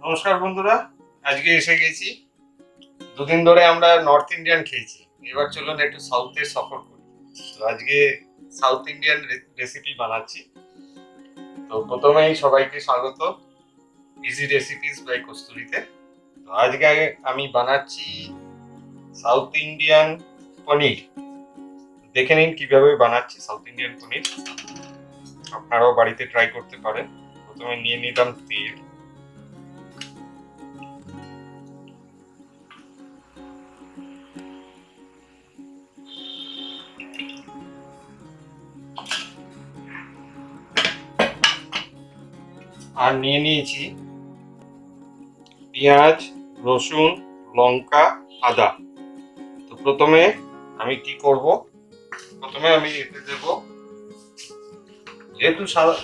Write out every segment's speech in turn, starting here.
নমস্কার বন্ধুরা, আজকে এসে গেছি। দুদিন ধরে আমরা নর্থ ইন্ডিয়ান খেয়েছি, এবার চলুন একটু সাউথে সফর করি। তো আজকে সাউথ ইন্ডিয়ান রেসিপি বানাচ্ছি। তো প্রথমেই সবাইকে স্বাগত ইজি রেসিপিস বাই কস্তুরিতে। তো আজকে আমি বানাচ্ছি সাউথ ইন্ডিয়ান পনির। দেখে নিন কিভাবে বানাচ্ছি সাউথ ইন্ডিয়ান পনির, আপনারাও বাড়িতে ট্রাই করতে পারেন। প্রথমে নিয়ে নিলাম তেল, আর নিয়ে নিয়েছি পেঁয়াজ, রসুন, লঙ্কা, আদা। তো প্রথমে আমি কি করব, প্রথমে আমি এতে দেব, যেহেতু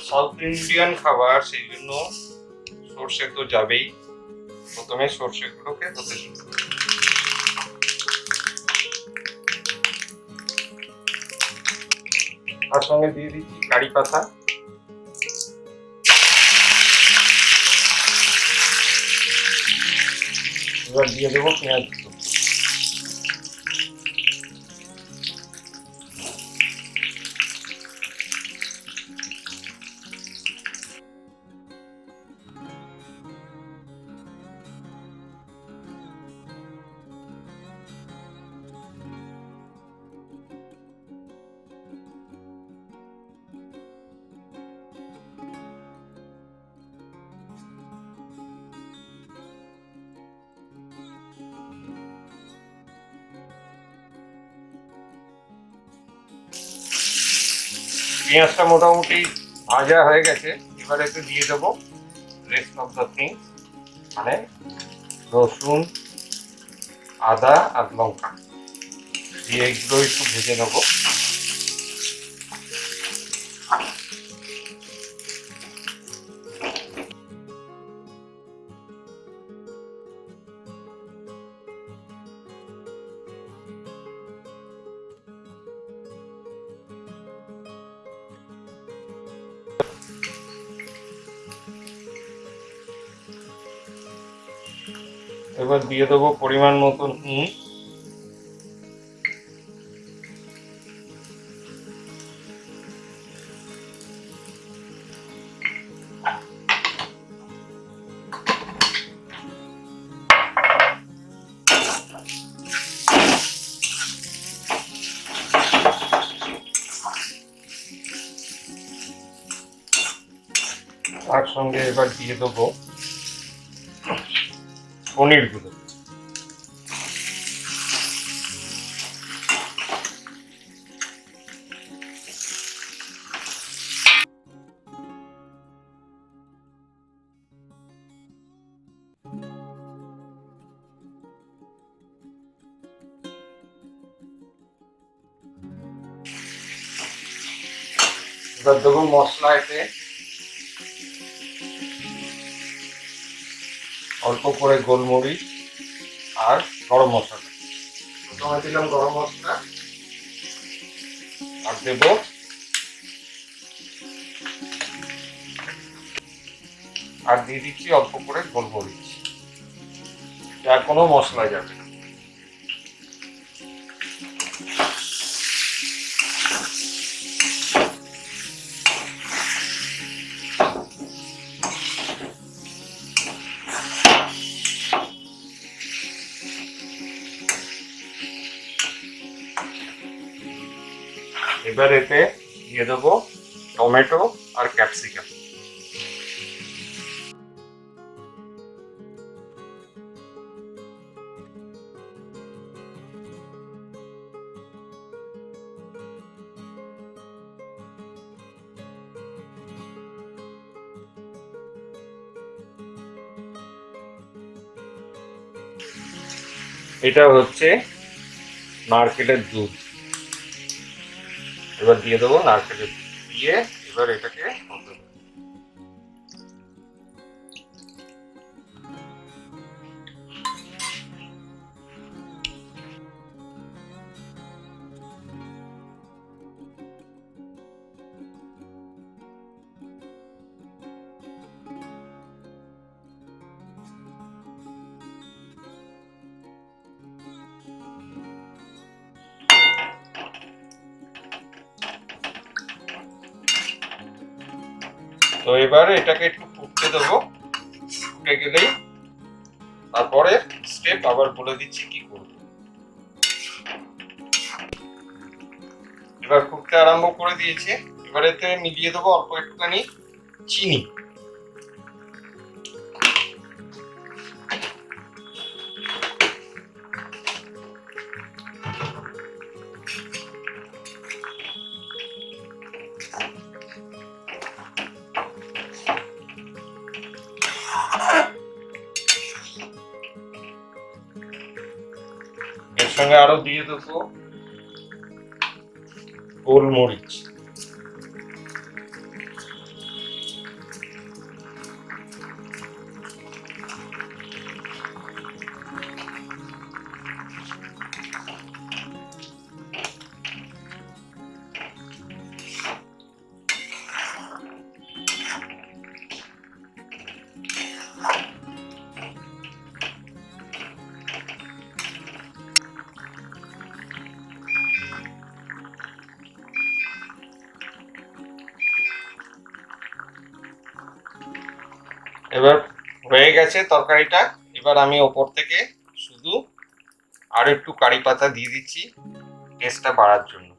সাউথ ইন্ডিয়ান খাবার সেই জন্য সর্ষে তো যাবেই। প্রথমে সর্ষেগুলোকে হতে দিই, তার সঙ্গে দিয়ে দিচ্ছি কারি পাতা, এবার দিয়ে দেবো পেঁয়াজ। পেঁয়াজটা মোটামুটি ভাজা হয়ে গেছে, এবার এতে দিয়ে দেবো রেস্ট অফ দ্য থিংস, মানে রসুন, আদা আর লঙ্কা দিয়ে এগুলো একটু ভেজে নেবো। এবার দিয়ে দেবো পরিমাণ মতন নুন, তার সঙ্গে এবার দিয়ে দেবো পনিরগুলো। এবার দেবো মশলা, এতে অল্প করে গোলমরিচ আর গরম মশলা। প্রথমে দিলাম গরম মশলা, আর দেবো আর দিয়ে দিচ্ছি অল্প করে গোলমরিচ, আর কোনো মশলা যাবে না। এবার এতে দিয়ে দেবো টমেটো আর ক্যাপসিকাম। এটা হচ্ছে নারকেলের দুধ, এবার দিয়ে দেবো নারকেলের দুধ দিয়ে, এবার এটাকে হতে দেবো। তো এবার এটাকে একটু ফুটতে দেবো, ফুটে গেলেই তারপরে স্টেপ আবার বলে দিচ্ছি কি করব। এবার ফুটতে আরম্ভ করে দিয়েছে, এবার এতে মিলিয়ে দেবো অল্প একটুখানি চিনি। এর সঙ্গে আরো দিয়ে দেবো গোলমরিচ। এবার হয়ে গেছে তরকারিটা। এবার আমি ওপর থেকে শুধু আর একটু কারি পাতা দিয়ে দিচ্ছি টেস্টটা বাড়ার জন্য।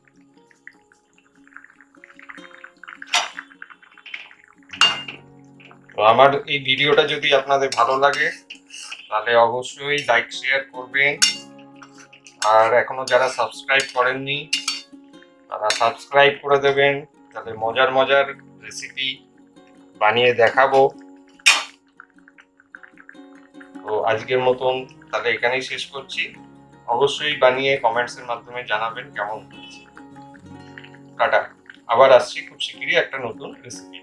তো আমার এই ভিডিওটা যদি আপনাদের ভালো লাগে তাহলে অবশ্যই লাইক শেয়ার করবেন, আর এখনো যারা সাবস্ক্রাইব করেননি তারা সাবস্ক্রাইব করে দেবেন। তাহলে মজার মজার রেসিপি বানিয়ে দেখাবো। তো আজকের মতন তাহলে এখানেই শেষ করছি। অবশ্যই বানিয়ে কমেন্টসের মাধ্যমে জানাবেন কেমন হয়েছে। টাটা, আবার আসছি খুব শিগগিরই একটা নতুন রেসিপি।